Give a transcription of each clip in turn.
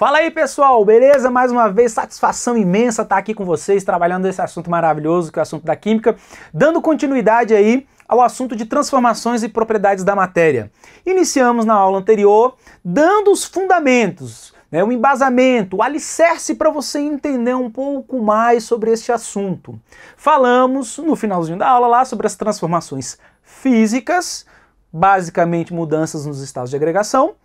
Fala aí, pessoal, beleza? Mais uma vez, satisfação imensa estar aqui com vocês, trabalhando esse assunto maravilhoso, que é o assunto da química, dando continuidade aí ao assunto de transformações e propriedades da matéria. Iniciamos na aula anterior dando os fundamentos, o embasamento, o alicerce para você entender um pouco mais sobre este assunto. Falamos no finalzinho da aula lá sobre as transformações físicas, basicamente mudanças nos estados de agregação,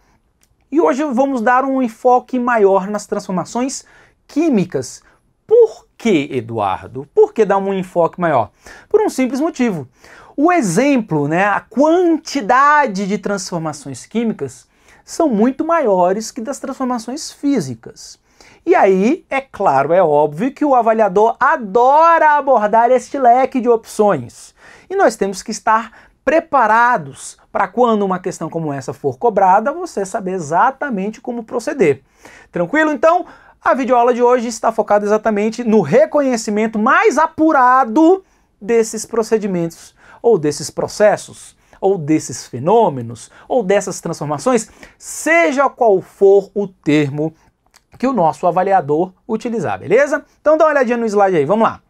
e hoje vamos dar um enfoque maior nas transformações químicas. Por que, Eduardo? Por que dar um enfoque maior? Por um simples motivo. O exemplo, a quantidade de transformações químicas são muito maiores que das transformações físicas. E aí, é claro, é óbvio que o avaliador adora abordar este leque de opções. E nós temos que estar preparados para quando uma questão como essa for cobrada, você saber exatamente como proceder. Tranquilo? Então, a videoaula de hoje está focada exatamente no reconhecimento mais apurado desses procedimentos, ou desses processos, ou desses fenômenos, ou dessas transformações, seja qual for o termo que o nosso avaliador utilizar, beleza? Então dá uma olhadinha no slide aí, vamos lá.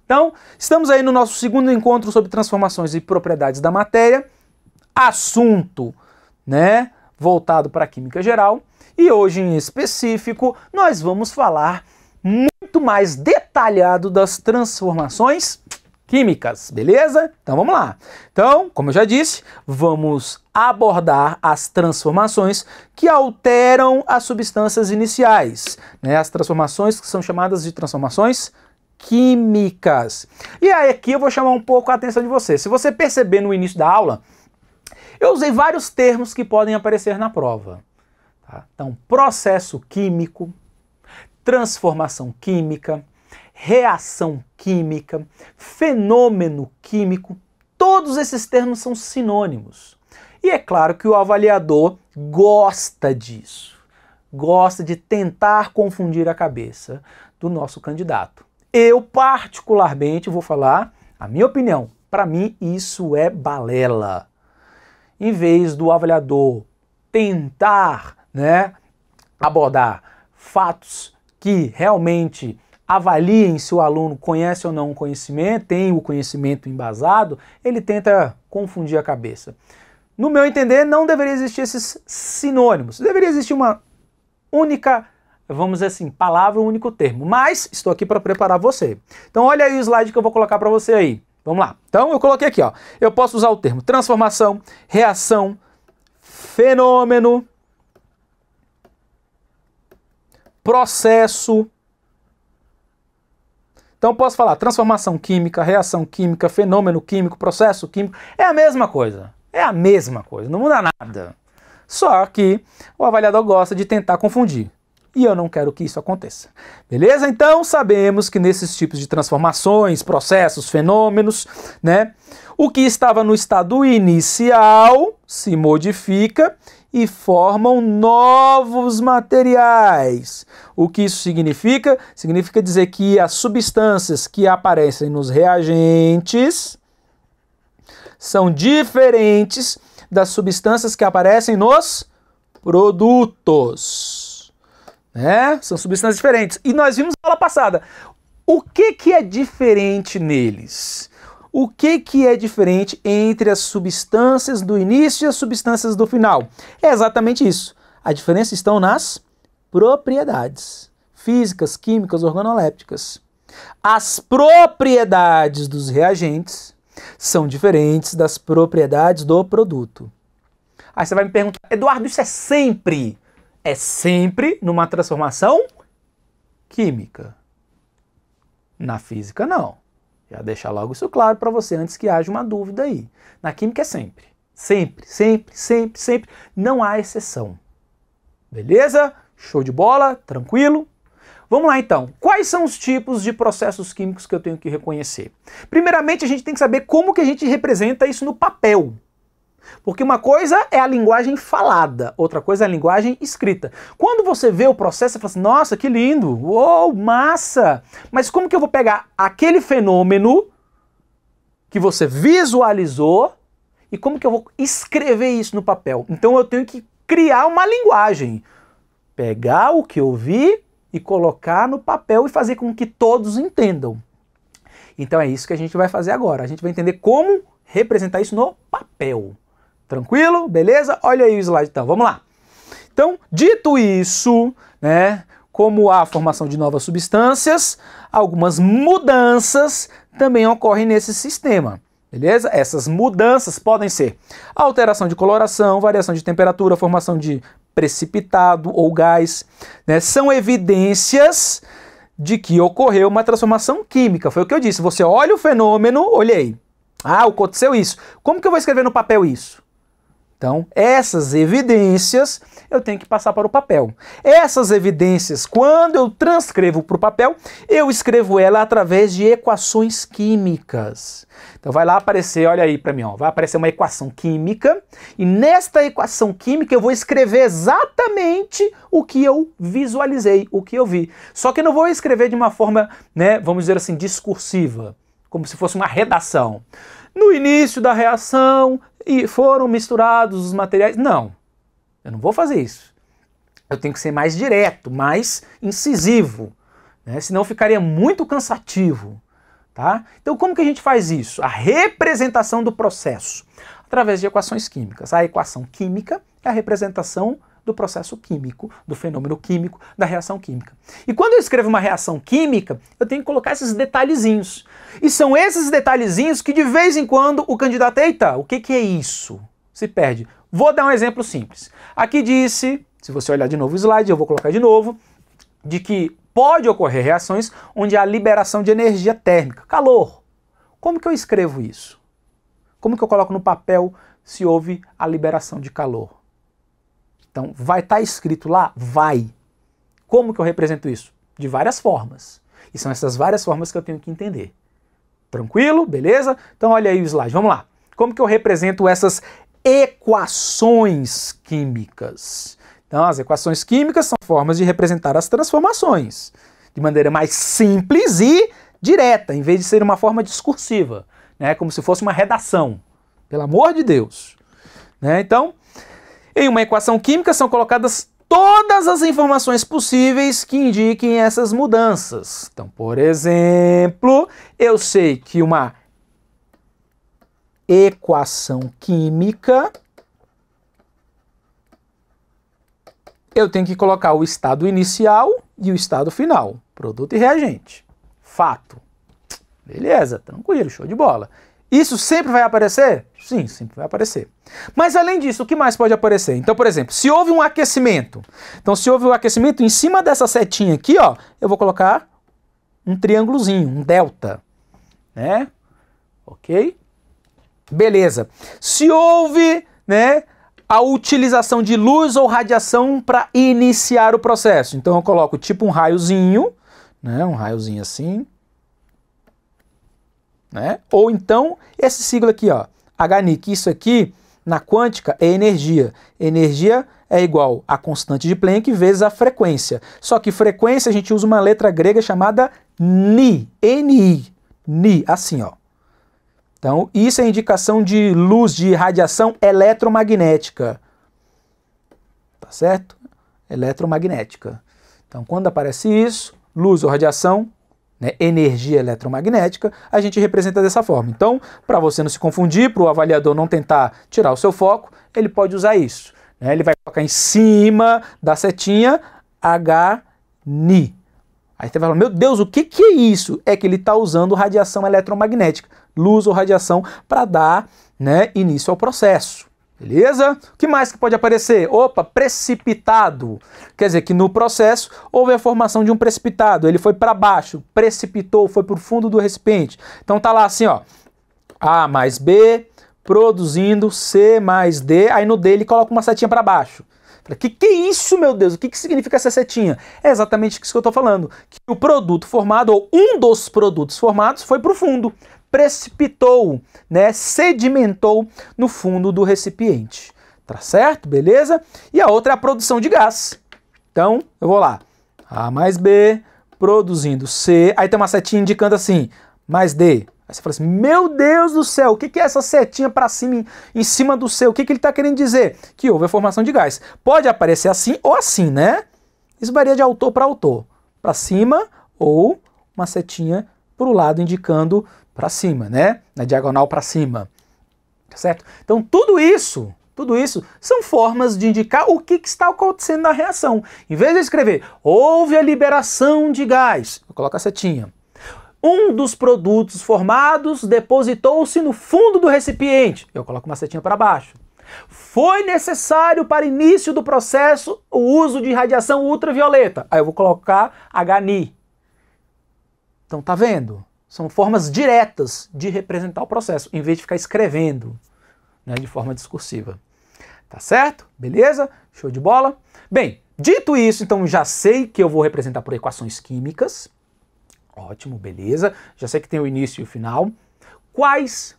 Então, estamos aí no nosso segundo encontro sobre transformações e propriedades da matéria, assunto, voltado para a química geral, e hoje em específico nós vamos falar muito mais detalhado das transformações químicas, beleza? Então vamos lá. Então, como eu já disse, vamos abordar as transformações que alteram as substâncias iniciais, as transformações que são chamadas de transformações químicas. E aí aqui eu vou chamar um pouco a atenção de você. Se você perceber no início da aula, eu usei vários termos que podem aparecer na prova. Tá? Então, processo químico, transformação química, reação química, fenômeno químico, todos esses termos são sinônimos. E é claro que o avaliador gosta disso, gosta de tentar confundir a cabeça do nosso candidato. Eu, particularmente, vou falar a minha opinião. Para mim, isso é balela. Em vez do avaliador tentar abordar fatos que realmente avaliem se o aluno conhece ou não o conhecimento, tem o conhecimento embasado, ele tenta confundir a cabeça. No meu entender, não deveria existir esses sinônimos. Deveria existir uma única, vamos dizer assim, palavra, um único termo. Mas estou aqui para preparar você. Então olha aí o slide que eu vou colocar para você aí. Vamos lá. Então eu coloquei aqui, eu posso usar o termo transformação, reação, fenômeno, processo. Então eu posso falar transformação química, reação química, fenômeno químico, processo químico. É a mesma coisa. É a mesma coisa. Não muda nada. Só que o avaliador gosta de tentar confundir. E eu não quero que isso aconteça. Beleza? Então sabemos que nesses tipos de transformações, processos, fenômenos, o que estava no estado inicial se modifica e formam novos materiais. O que isso significa? Significa dizer que as substâncias que aparecem nos reagentes são diferentes das substâncias que aparecem nos produtos. São substâncias diferentes. E nós vimos na aula passada. O que é diferente neles? O que é diferente entre as substâncias do início e as substâncias do final? É exatamente isso. A diferença está nas propriedades físicas, químicas, organolépticas. As propriedades dos reagentes são diferentes das propriedades do produto. Aí você vai me perguntar, Eduardo, isso é sempre? É sempre numa transformação química. Na física, não. Já deixar logo isso claro para você antes que haja uma dúvida aí. Na química é sempre. Sempre, sempre, sempre, sempre. Não há exceção. Beleza? Show de bola? Tranquilo? Vamos lá então. Quais são os tipos de processos químicos que eu tenho que reconhecer? Primeiramente, a gente tem que saber como que a gente representa isso no papel. Porque uma coisa é a linguagem falada, outra coisa é a linguagem escrita. Quando você vê o processo, você fala assim, nossa, que lindo, uou, massa! Mas como que eu vou pegar aquele fenômeno que você visualizou e como que eu vou escrever isso no papel? Então eu tenho que criar uma linguagem. Pegar o que eu vi e colocar no papel e fazer com que todos entendam. Então é isso que a gente vai fazer agora. A gente vai entender como representar isso no papel. Tranquilo? Beleza? Olha aí o slide então. Vamos lá. Então, dito isso, né, como há a formação de novas substâncias, algumas mudanças também ocorrem nesse sistema. Beleza? Essas mudanças podem ser alteração de coloração, variação de temperatura, formação de precipitado ou gás, né? São evidências de que ocorreu uma transformação química. Foi o que eu disse. Você olha o fenômeno, olhei. Ah, aconteceu isso. Como que eu vou escrever no papel isso? Então, essas evidências eu tenho que passar para o papel. Essas evidências, quando eu transcrevo para o papel, eu escrevo ela através de equações químicas. Então vai lá aparecer, olha aí para mim, ó, vai aparecer uma equação química, e nesta equação química eu vou escrever exatamente o que eu visualizei, o que eu vi. Só que eu não vou escrever de uma forma, né, vamos dizer assim, discursiva, como se fosse uma redação. No início da reação, e foram misturados os materiais. Não, eu não vou fazer isso. Eu tenho que ser mais direto, mais incisivo, né? Senão ficaria muito cansativo. Tá? Então como que a gente faz isso? A representação do processo, através de equações químicas. A equação química é a representação do processo químico, do fenômeno químico, da reação química. E quando eu escrevo uma reação química, eu tenho que colocar esses detalhezinhos. E são esses detalhezinhos que de vez em quando o candidato, eita, o que é isso? Se perde. Vou dar um exemplo simples. Aqui disse, se você olhar de novo o slide, eu vou colocar de novo, de que pode ocorrer reações onde há liberação de energia térmica, calor. Como que eu escrevo isso? Como que eu coloco no papel se houve a liberação de calor? Então, vai estar escrito lá? Vai. Como que eu represento isso? De várias formas. E são essas várias formas que eu tenho que entender. Tranquilo? Beleza? Então, olha aí o slide. Vamos lá. Como que eu represento essas equações químicas? Então, as equações químicas são formas de representar as transformações de maneira mais simples e direta, em vez de ser uma forma discursiva, né? Como se fosse uma redação. Pelo amor de Deus. Né? Então, em uma equação química são colocadas todas as informações possíveis que indiquem essas mudanças. Então, por exemplo, eu sei que uma equação química, eu tenho que colocar o estado inicial e o estado final, produto e reagente. Fato. Beleza, tranquilo, show de bola. Isso sempre vai aparecer? Sim, sempre vai aparecer. Mas além disso, o que mais pode aparecer? Então, por exemplo, se houve um aquecimento, então se houve um aquecimento, em cima dessa setinha aqui, ó, eu vou colocar um triângulozinho, um delta, né? Ok? Beleza. Se houve, né, a utilização de luz ou radiação para iniciar o processo, então eu coloco tipo um raiozinho, né, um raiozinho assim, né? Ou então, esse sigla aqui, ó, HNI, que isso aqui, na quântica, é energia. Energia é igual a constante de Planck vezes a frequência. Só que frequência a gente usa uma letra grega chamada Ni, Ni, Ni, assim, ó. Então, isso é indicação de luz, de radiação eletromagnética. Tá certo? Eletromagnética. Então, quando aparece isso, luz ou radiação, né, energia eletromagnética, a gente representa dessa forma. Então, para você não se confundir, para o avaliador não tentar tirar o seu foco, ele pode usar isso. Né? Ele vai colocar em cima da setinha HNI. Aí você vai falar, meu Deus, o que é isso? É que ele está usando radiação eletromagnética, luz ou radiação, para dar, né, início ao processo. Beleza? O que mais que pode aparecer? Opa, precipitado. Quer dizer que no processo houve a formação de um precipitado. Ele foi para baixo, precipitou, foi para o fundo do recipiente. Então tá lá assim, ó, A mais B produzindo C mais D. Aí no D ele coloca uma setinha para baixo. O que é isso, meu Deus? O que significa essa setinha? É exatamente isso que eu estou falando. Que o produto formado, ou um dos produtos formados, foi para o fundo. Precipitou, né, sedimentou no fundo do recipiente. Tá certo? Beleza? E a outra é a produção de gás. Então, eu vou lá. A mais B, produzindo C. Aí tem uma setinha indicando assim, mais D. Aí você fala assim, meu Deus do céu, o que é essa setinha para cima, em cima do C? O que ele está querendo dizer? Que houve a formação de gás. Pode aparecer assim ou assim, né? Isso varia de autor para autor, para cima ou uma setinha para o lado indicando para cima, né? Na diagonal para cima, tá certo? Então tudo isso são formas de indicar o que está acontecendo na reação. Em vez de escrever, houve a liberação de gás, eu coloco a setinha. Um dos produtos formados depositou-se no fundo do recipiente, eu coloco uma setinha para baixo. Foi necessário para início do processo o uso de radiação ultravioleta, aí eu vou colocar HNI. Então tá vendo? São formas diretas de representar o processo, em vez de ficar escrevendo, né, de forma discursiva. Tá certo? Beleza? Show de bola? Bem, dito isso, então já sei que eu vou representar por equações químicas. Ótimo, beleza. Já sei que tem o início e o final. Quais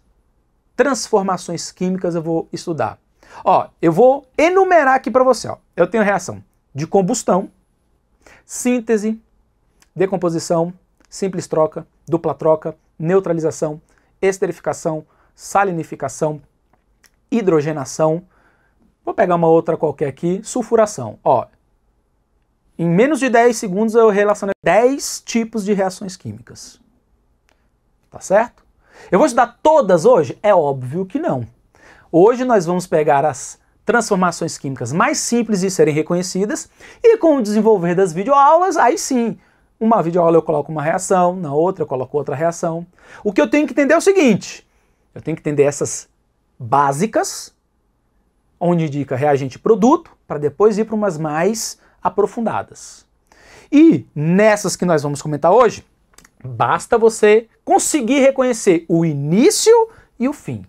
transformações químicas eu vou estudar? Ó, eu vou enumerar aqui para você. Ó. Eu tenho reação de combustão, síntese, decomposição, simples troca, dupla troca, neutralização, esterificação, salinificação, hidrogenação. Vou pegar uma outra qualquer aqui, sulfuração. Ó, em menos de 10 segundos eu relacionei 10 tipos de reações químicas. Tá certo? Eu vou estudar todas hoje? É óbvio que não. Hoje nós vamos pegar as transformações químicas mais simples de serem reconhecidas e com o desenvolver das videoaulas, aí sim, uma videoaula eu coloco uma reação, na outra eu coloco outra reação. O que eu tenho que entender é o seguinte, eu tenho que entender essas básicas, onde indica reagente e produto, para depois ir para umas mais aprofundadas. E nessas que nós vamos comentar hoje, basta você conseguir reconhecer o início e o fim.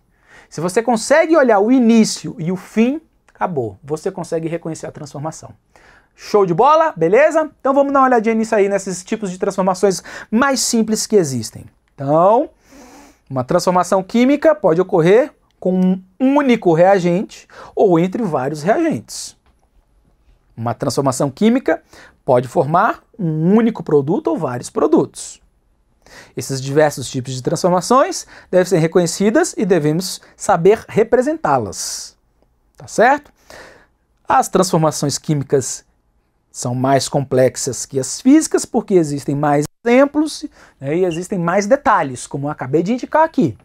Se você consegue olhar o início e o fim, acabou. Você consegue reconhecer a transformação. Show de bola? Beleza? Então vamos dar uma olhadinha nisso aí, nesses tipos de transformações mais simples que existem. Então, uma transformação química pode ocorrer com um único reagente ou entre vários reagentes. Uma transformação química pode formar um único produto ou vários produtos. Esses diversos tipos de transformações devem ser reconhecidas e devemos saber representá-las. Tá certo? As transformações químicas são mais complexas que as físicas porque existem mais exemplos, né, e existem mais detalhes, como eu acabei de indicar aqui.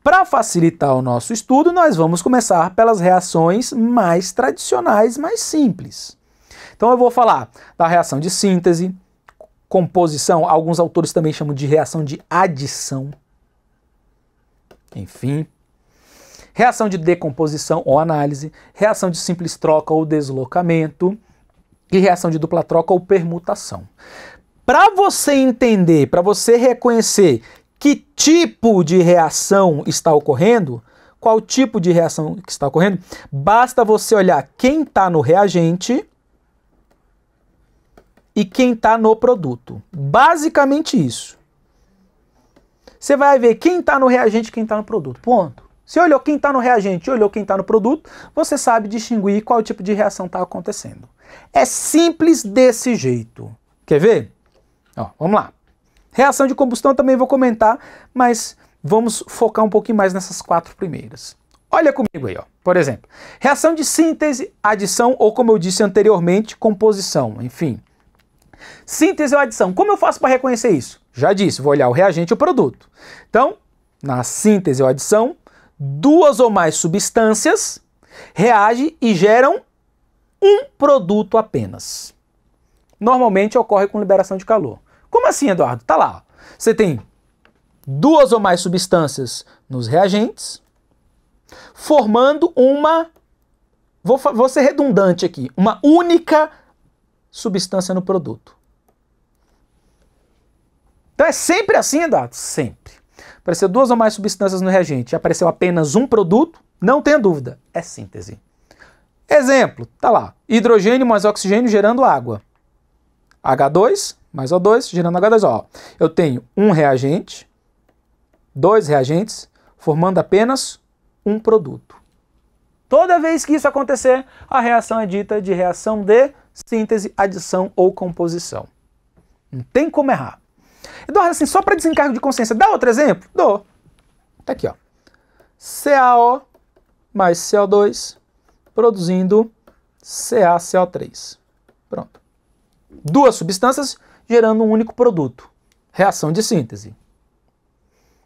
Para facilitar o nosso estudo, nós vamos começar pelas reações mais tradicionais, mais simples. Então eu vou falar da reação de síntese, composição, alguns autores também chamam de reação de adição. Enfim. Reação de decomposição ou análise, reação de simples troca ou deslocamento e reação de dupla troca ou permutação. Para você entender, para você reconhecer que tipo de reação está ocorrendo, qual tipo de reação que está ocorrendo, basta você olhar quem está no reagente e quem está no produto. Basicamente isso. Você vai ver quem está no reagente e quem está no produto. Ponto. Se olhou quem está no reagente e olhou quem está no produto, você sabe distinguir qual tipo de reação está acontecendo. É simples desse jeito. Quer ver? Ó, vamos lá. Reação de combustão eu também vou comentar, mas vamos focar um pouquinho mais nessas 4 primeiras. Olha comigo aí, ó. Por exemplo, reação de síntese, adição ou, como eu disse anteriormente, composição, enfim. Síntese ou adição, como eu faço para reconhecer isso? Já disse, vou olhar o reagente e o produto. Então, na síntese ou adição, 2 ou mais substâncias reagem e geram um produto apenas. Normalmente ocorre com liberação de calor. Como assim, Eduardo? Tá lá. Você tem 2 ou mais substâncias nos reagentes, formando uma, vou ser redundante aqui, uma única substância no produto. Então é sempre assim, Eduardo? Sempre. Apareceu 2 ou mais substâncias no reagente e apareceu apenas um produto, não tenha dúvida, é síntese. Exemplo, tá lá, hidrogênio mais oxigênio gerando água. H2 mais O2 gerando H2O. Ó, eu tenho um reagente, 2 reagentes, formando apenas um produto. Toda vez que isso acontecer, a reação é dita de reação de síntese, adição ou composição. Não tem como errar. Eduardo, assim, só para desencargo de consciência, dá outro exemplo? Dou. Tá aqui, ó. CaO mais CO2 produzindo CaCO3. Pronto. duas substâncias gerando um único produto. Reação de síntese.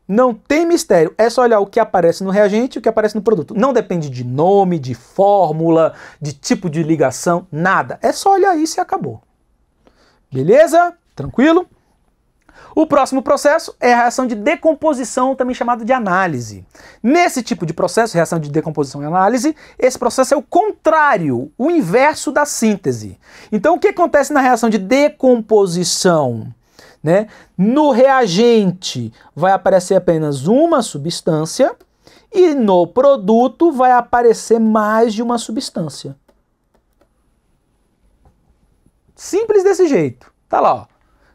Não tem mistério, é só olhar o que aparece no reagente e o que aparece no produto. Não depende de nome, de fórmula, de tipo de ligação, nada. É só olhar isso e acabou. Beleza? Tranquilo? O próximo processo é a reação de decomposição, também chamado de análise. Nesse tipo de processo, reação de decomposição e análise, esse processo é o contrário, o inverso da síntese. Então, o que acontece na reação de decomposição? Né? No reagente vai aparecer apenas uma substância e no produto vai aparecer mais de uma substância. Simples desse jeito. Tá lá, ó.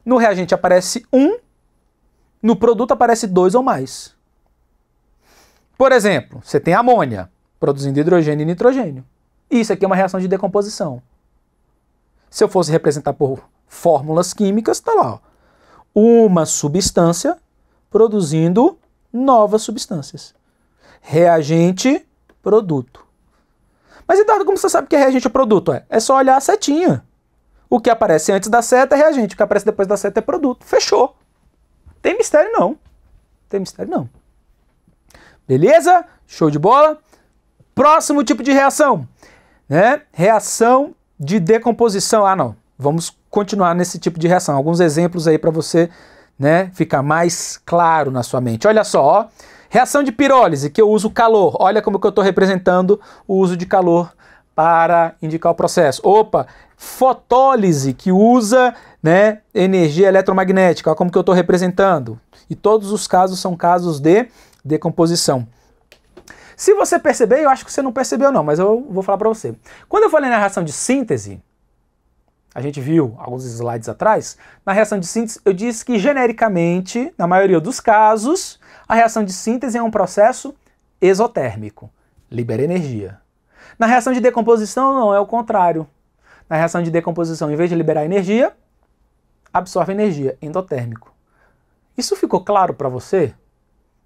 No reagente aparece um, no produto aparece dois ou mais. Por exemplo, você tem amônia produzindo hidrogênio e nitrogênio. Isso aqui é uma reação de decomposição. Se eu fosse representar por fórmulas químicas, tá lá, ó. Uma substância produzindo novas substâncias. Reagente, produto. Mas, Eduardo, como você sabe que é reagente ou produto? É só olhar a setinha. O que aparece antes da seta é reagente, o que aparece depois da seta é produto. Fechou. Tem mistério não. Tem mistério não. Beleza? Show de bola? Próximo tipo de reação, né? Reação de decomposição. Ah, não. Vamos continuar nesse tipo de reação. Alguns exemplos aí para você, né, ficar mais claro na sua mente. Olha só, ó. Reação de pirólise, que eu uso calor. Olha como que eu estou representando o uso de calor para indicar o processo. Opa, fotólise, que usa, né, energia eletromagnética. Olha como que eu estou representando. E todos os casos são casos de decomposição. Se você perceber, eu acho que você não percebeu não, mas eu vou falar para você. Quando eu falei na reação de síntese, a gente viu alguns slides atrás, na reação de síntese eu disse que genericamente, na maioria dos casos, a reação de síntese é um processo exotérmico, libera energia. Na reação de decomposição não, é o contrário. Na reação de decomposição, em vez de liberar energia, absorve energia, endotérmico. Isso ficou claro para você?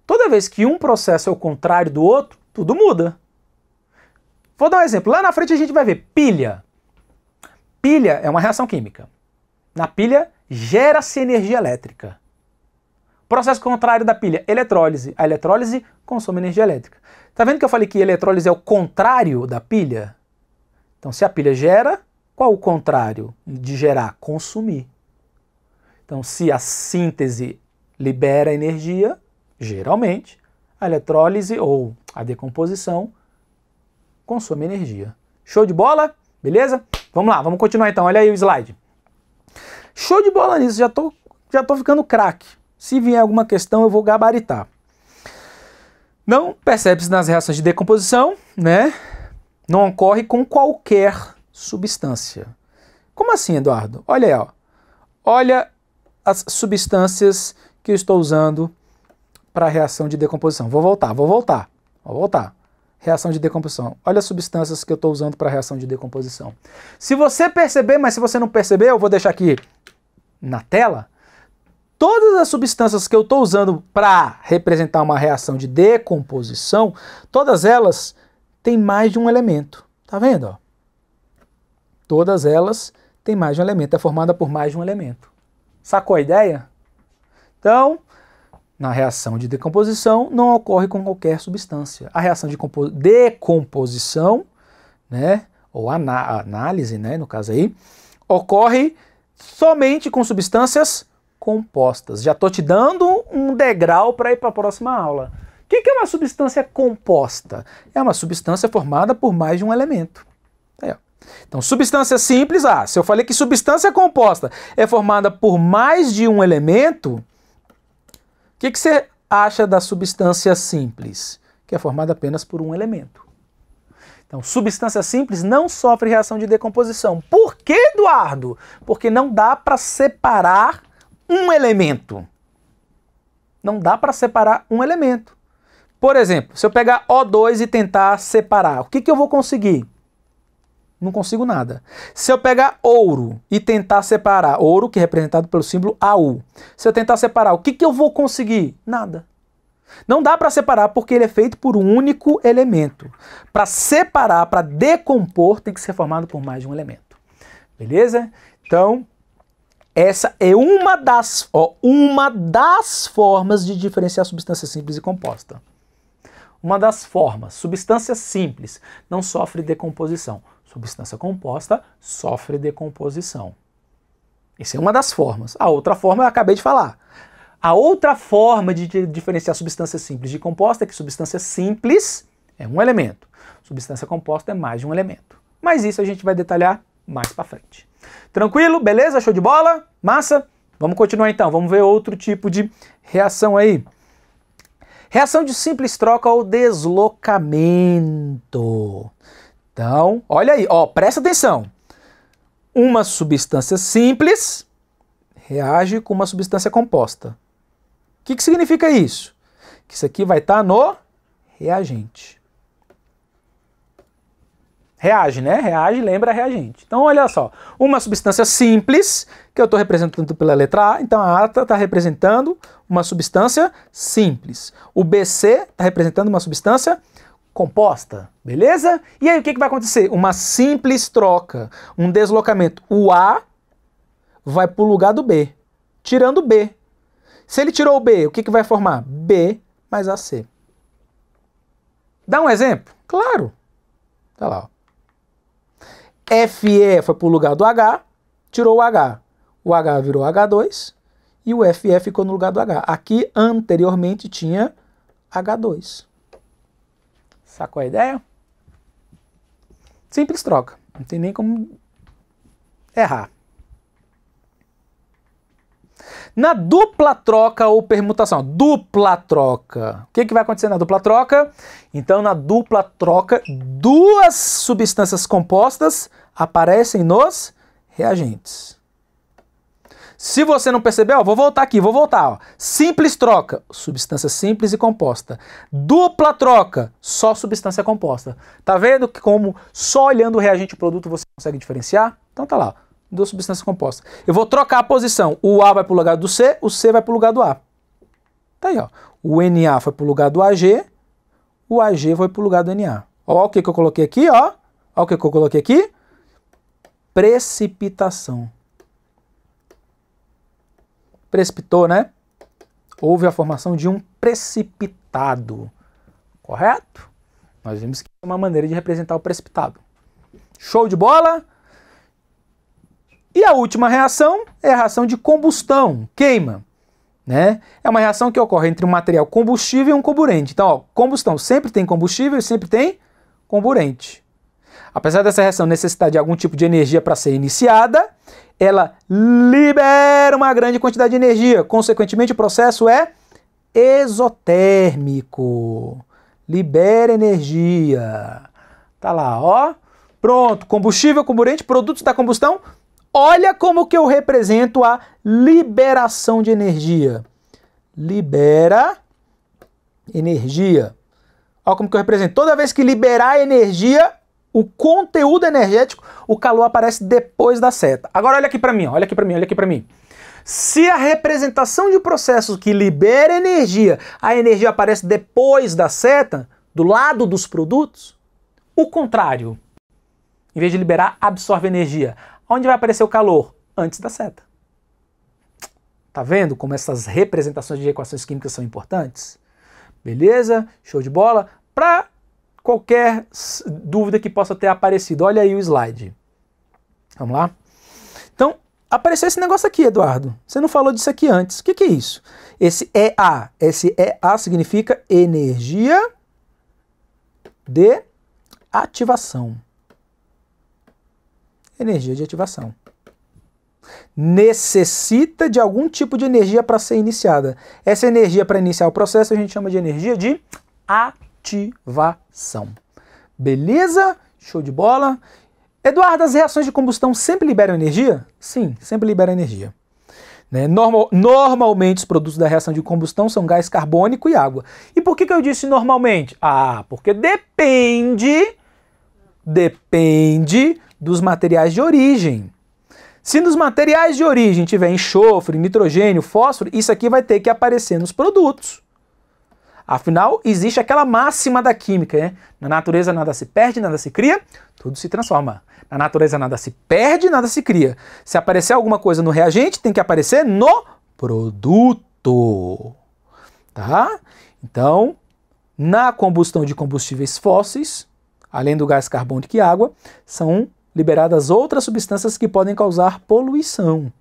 Toda vez que um processo é o contrário do outro, tudo muda. Vou dar um exemplo. Lá na frente a gente vai ver pilha. Pilha é uma reação química. Na pilha, gera-se energia elétrica. Processo contrário da pilha, eletrólise. A eletrólise consome energia elétrica. Tá vendo que eu falei que eletrólise é o contrário da pilha? Então, se a pilha gera, qual o contrário de gerar? Consumir. Então, se a síntese libera energia, geralmente, a eletrólise ou a decomposição consome energia. Show de bola? Beleza? Vamos lá, vamos continuar então. Olha aí o slide. Show de bola nisso, já tô ficando craque. Se vier alguma questão, eu vou gabaritar. Não percebe-se nas reações de decomposição, né? Não ocorre com qualquer substância. Como assim, Eduardo? Olha aí, ó. Olha as substâncias que eu estou usando para a reação de decomposição. Vou voltar. Reação de decomposição. Olha as substâncias que eu estou usando para a reação de decomposição. Se você perceber, mas se você não perceber, eu vou deixar aqui na tela, todas as substâncias que eu estou usando para representar uma reação de decomposição, todas elas têm mais de um elemento. Tá vendo? Ó? Todas elas têm mais de um elemento, é formada por mais de um elemento. Sacou a ideia? Então, na reação de decomposição não ocorre com qualquer substância. A reação de decomposição, né, ou análise, né, no caso aí, ocorre somente com substâncias compostas. Já estou te dando um degrau para ir para a próxima aula. O que é uma substância composta? É uma substância formada por mais de um elemento. Então, substância simples, se eu falei que substância composta é formada por mais de um elemento, o que você acha da substância simples? Que é formada apenas por um elemento. Então, substância simples não sofre reação de decomposição. Por que, Eduardo? Porque não dá para separar um elemento. Não dá para separar um elemento. Por exemplo, se eu pegar O2 e tentar separar, o que eu vou conseguir? Não consigo nada. Se eu pegar ouro e tentar separar, ouro que é representado pelo símbolo AU, se eu tentar separar, o que eu vou conseguir? Nada. Não dá para separar porque ele é feito por um único elemento. Para separar, para decompor, tem que ser formado por mais de um elemento. Beleza? Então, Essa é uma das formas de diferenciar substância simples e composta. Uma das formas. Substância simples não sofre decomposição. Substância composta sofre decomposição. Essa é uma das formas. A outra forma eu acabei de falar. A outra forma de diferenciar substância simples de composta é que substância simples é um elemento. Substância composta é mais de um elemento. Mas isso a gente vai detalhar mais para frente. Tranquilo? Beleza? Show de bola? Massa? Vamos continuar então. Vamos ver outro tipo de reação aí. Reação de simples troca ou deslocamento. Então, olha aí, ó, presta atenção. Uma substância simples reage com uma substância composta. O que significa isso? Que isso aqui vai estar no reagente. Reage, né? Reage, lembra reagente. Então, olha só. Uma substância simples, que eu estou representando pela letra A, então a A está representando uma substância simples. O BC está representando uma substância composta, beleza? E aí o que vai acontecer? Uma simples troca, um deslocamento. O A vai para o lugar do B, tirando o B. Se ele tirou o B, o que vai formar? B mais AC. Dá um exemplo? Claro. Tá lá, ó. Fe foi para o lugar do H, tirou o H. O H virou H2 e o Fe ficou no lugar do H. Aqui, anteriormente, tinha H2. Sacou a ideia? Simples troca. Não tem nem como errar. Na dupla troca ou permutação. Dupla troca. O que vai acontecer na dupla troca? Então, na dupla troca, duas substâncias compostas aparecem nos reagentes. Se você não percebeu, ó, vou voltar aqui, ó. Simples troca, substância simples e composta. Dupla troca, só substância composta. Tá vendo que como só olhando o reagente e o produto você consegue diferenciar? Então tá lá, ó. Duas substâncias compostas. Eu vou trocar a posição. O A vai para o lugar do C, o C vai para o lugar do A. Tá aí, ó. O Na foi para o lugar do Ag, o Ag foi para o lugar do Na. Ó o que eu coloquei aqui, ó. Ó o que eu coloquei aqui. Precipitação. Precipitou, né? Houve a formação de um precipitado. Correto? Nós vimos que é uma maneira de representar o precipitado. Show de bola? E a última reação é a reação de combustão, queima, né? É uma reação que ocorre entre um material combustível e um comburente. Então, ó, combustão sempre tem combustível e sempre tem comburente. Apesar dessa reação necessitar de algum tipo de energia para ser iniciada, ela libera uma grande quantidade de energia. Consequentemente, o processo é exotérmico. Libera energia. Tá lá, ó. Pronto, combustível, comburente, produtos da combustão. Olha como que eu represento a liberação de energia. Libera energia. Olha como que eu represento. Toda vez que liberar energia, o conteúdo energético, o calor aparece depois da seta. Agora olha aqui para mim, olha aqui para mim, olha aqui para mim. Se a representação de um processo que libera energia, a energia aparece depois da seta, do lado dos produtos, o contrário. Em vez de liberar, absorve energia. Onde vai aparecer o calor? Antes da seta. Tá vendo como essas representações de equações químicas são importantes? Beleza? Show de bola? Para qualquer dúvida que possa ter aparecido, olha aí o slide. Vamos lá? Então, apareceu esse negócio aqui, Eduardo. Você não falou disso aqui antes. O que é isso? Esse EA. Esse EA significa energia de ativação. Energia de ativação. Necessita de algum tipo de energia para ser iniciada. Essa energia para iniciar o processo a gente chama de energia de ativação. Beleza? Show de bola. Eduardo, as reações de combustão sempre liberam energia? Sim, sempre liberam energia. Né? Normalmente os produtos da reação de combustão são gás carbônico e água. E por que eu disse normalmente? Ah, porque depende dos materiais de origem. Se nos materiais de origem tiver enxofre, nitrogênio, fósforo, isso aqui vai ter que aparecer nos produtos. Afinal, existe aquela máxima da química, né? Na natureza nada se perde, nada se cria, tudo se transforma. Na natureza nada se perde, nada se cria. Se aparecer alguma coisa no reagente, tem que aparecer no produto. Tá? Então, na combustão de combustíveis fósseis, além do gás carbônico e água, são liberadas outras substâncias que podem causar poluição.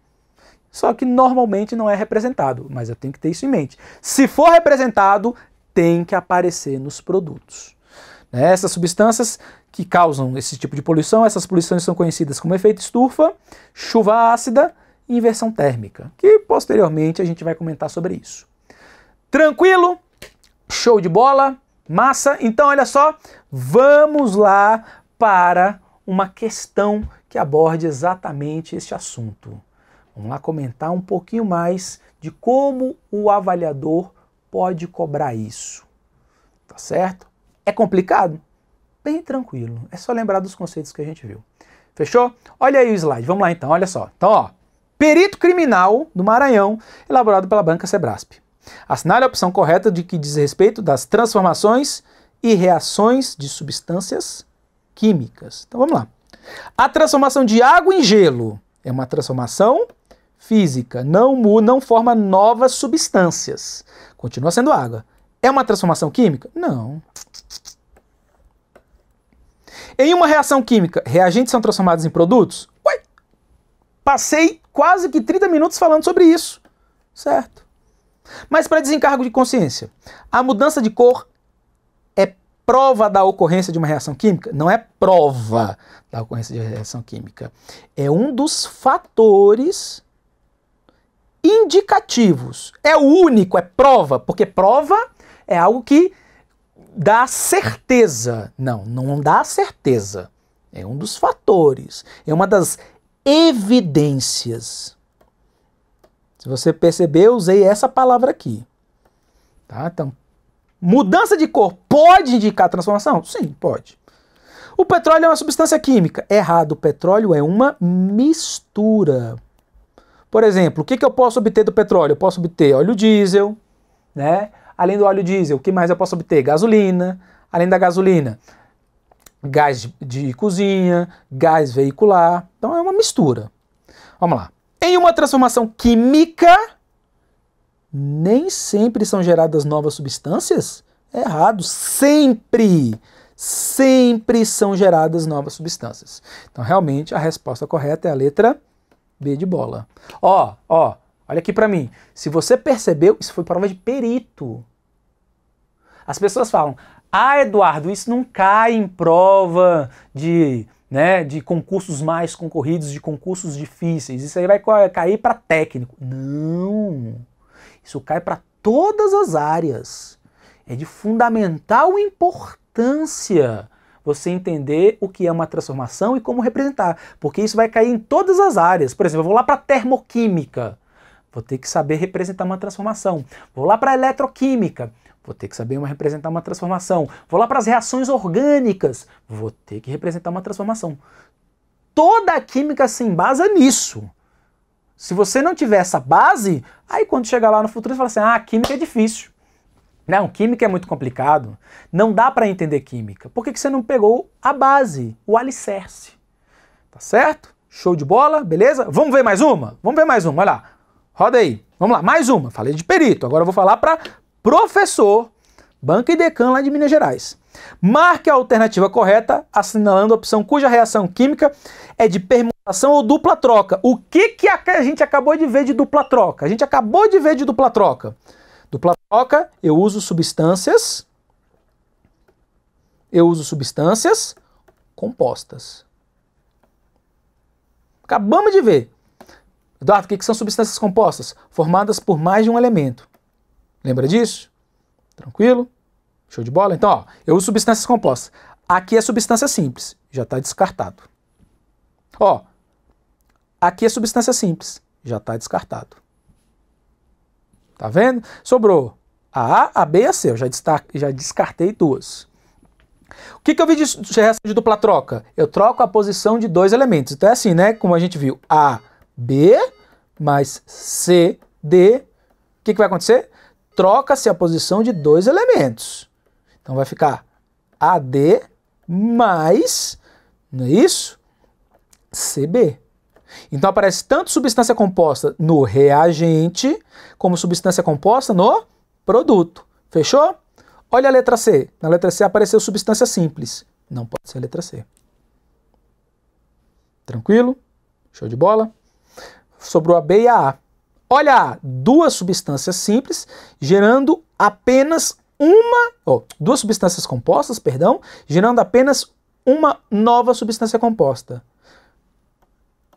Só que normalmente não é representado, mas eu tenho que ter isso em mente. Se for representado, tem que aparecer nos produtos. Essas substâncias que causam esse tipo de poluição, essas poluições são conhecidas como efeito estufa, chuva ácida e inversão térmica, que posteriormente a gente vai comentar sobre isso. Tranquilo? Show de bola? Massa? Então olha só, vamos lá para uma questão que aborde exatamente este assunto. Vamos lá comentar um pouquinho mais de como o avaliador pode cobrar isso. Tá certo? É complicado? Bem tranquilo. É só lembrar dos conceitos que a gente viu. Fechou? Olha aí o slide. Vamos lá então, olha só. Então, ó, perito criminal do Maranhão, elaborado pela banca Sebrasp. Assinale a opção correta de que diz respeito das transformações e reações de substâncias químicas. Então vamos lá. A transformação de água em gelo é uma transformação física, não forma novas substâncias. Continua sendo água. É uma transformação química? Não. Em uma reação química, reagentes são transformados em produtos? Ué, passei quase que 30 minutos falando sobre isso. Certo. Mas para desencargo de consciência, a mudança de cor é prova da ocorrência de uma reação química? Não é prova da ocorrência de reação química. É um dos fatores indicativos. É o único, é prova, porque prova é algo que dá certeza. Não dá certeza. É um dos fatores. É uma das evidências. Se você perceber, eu usei essa palavra aqui. Tá? Então, mudança de cor pode indicar transformação? Sim, pode. O petróleo é uma substância química? Errado. O petróleo é uma mistura. Por exemplo, o que eu posso obter do petróleo? Eu posso obter óleo diesel, né? Além do óleo diesel, o que mais eu posso obter? Gasolina. Além da gasolina, gás de cozinha, gás veicular. Então é uma mistura. Vamos lá. Em uma transformação química, nem sempre são geradas novas substâncias? É errado. Sempre são geradas novas substâncias. Então, realmente, a resposta correta é a letra B de bola. Ó, olha aqui pra mim. Se você percebeu, isso foi prova de perito. As pessoas falam, Eduardo, isso não cai em prova de concursos mais concorridos, de concursos difíceis. Isso aí vai cair para técnico. Não. Isso cai para todas as áreas. É de fundamental importância você entender o que é uma transformação e como representar, porque isso vai cair em todas as áreas. Por exemplo, eu vou lá para termoquímica, vou ter que saber representar uma transformação. Vou lá para eletroquímica, vou ter que saber representar uma transformação. Vou lá para as reações orgânicas, vou ter que representar uma transformação. Toda a química se embasa nisso. Se você não tiver essa base, aí quando chegar lá no futuro você fala assim, a química é difícil. Não, química é muito complicado. Não dá para entender química. Por que você não pegou a base, o alicerce? Tá certo? Show de bola, beleza? Vamos ver mais uma? Vamos ver mais uma, olha lá. Roda aí. Vamos lá, mais uma. Falei de perito, agora eu vou falar para professor, banca e decano lá de Minas Gerais. Marque a alternativa correta, assinalando a opção cuja reação química é de permutação ou dupla troca. O que a gente acabou de ver de dupla troca? A gente acabou de ver de dupla troca. Dupla troca, eu uso substâncias compostas. Acabamos de ver. Eduardo, o que são substâncias compostas? Formadas por mais de um elemento. Lembra disso? Tranquilo? Show de bola? Então, ó, eu uso substâncias compostas. Aqui é substância simples, já está descartado. Ó, aqui é substância simples, já está descartado. Tá vendo? Sobrou a A, a B e a C. Eu já descartei duas. O que eu vi de reação de dupla troca? Eu troco a posição de dois elementos. Então é assim, né? Como a gente viu, A, B, mais C, D. O que vai acontecer? troca-se a posição de dois elementos. Então vai ficar AD mais, não é isso? CB. Então aparece tanto substância composta no reagente, como substância composta no produto. Fechou? Olha a letra C. Na letra C apareceu substância simples. Não pode ser a letra C. Tranquilo? Show de bola? Sobrou a B e a A. Olha, duas substâncias simples gerando apenas duas substâncias compostas, perdão, gerando apenas uma nova substância composta.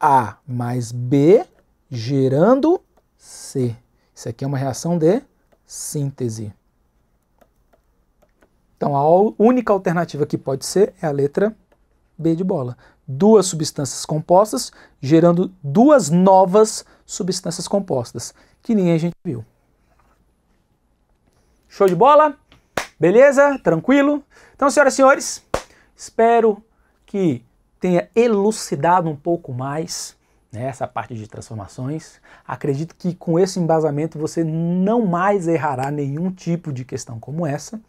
A mais B gerando C. Isso aqui é uma reação de síntese. Então a única alternativa que pode ser é a letra B de bola. Duas substâncias compostas gerando duas novas substâncias compostas, que ninguém a gente viu. Show de bola? Beleza? Tranquilo? Então, senhoras e senhores, espero que tenha elucidado um pouco mais, né, essa parte de transformações. Acredito que com esse embasamento você não mais errará nenhum tipo de questão como essa.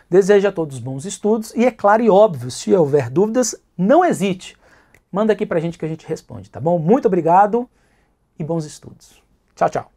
Desejo a todos bons estudos e, é claro e óbvio, se houver dúvidas, não hesite. Manda aqui pra gente que a gente responde, tá bom? Muito obrigado e bons estudos. Tchau, tchau.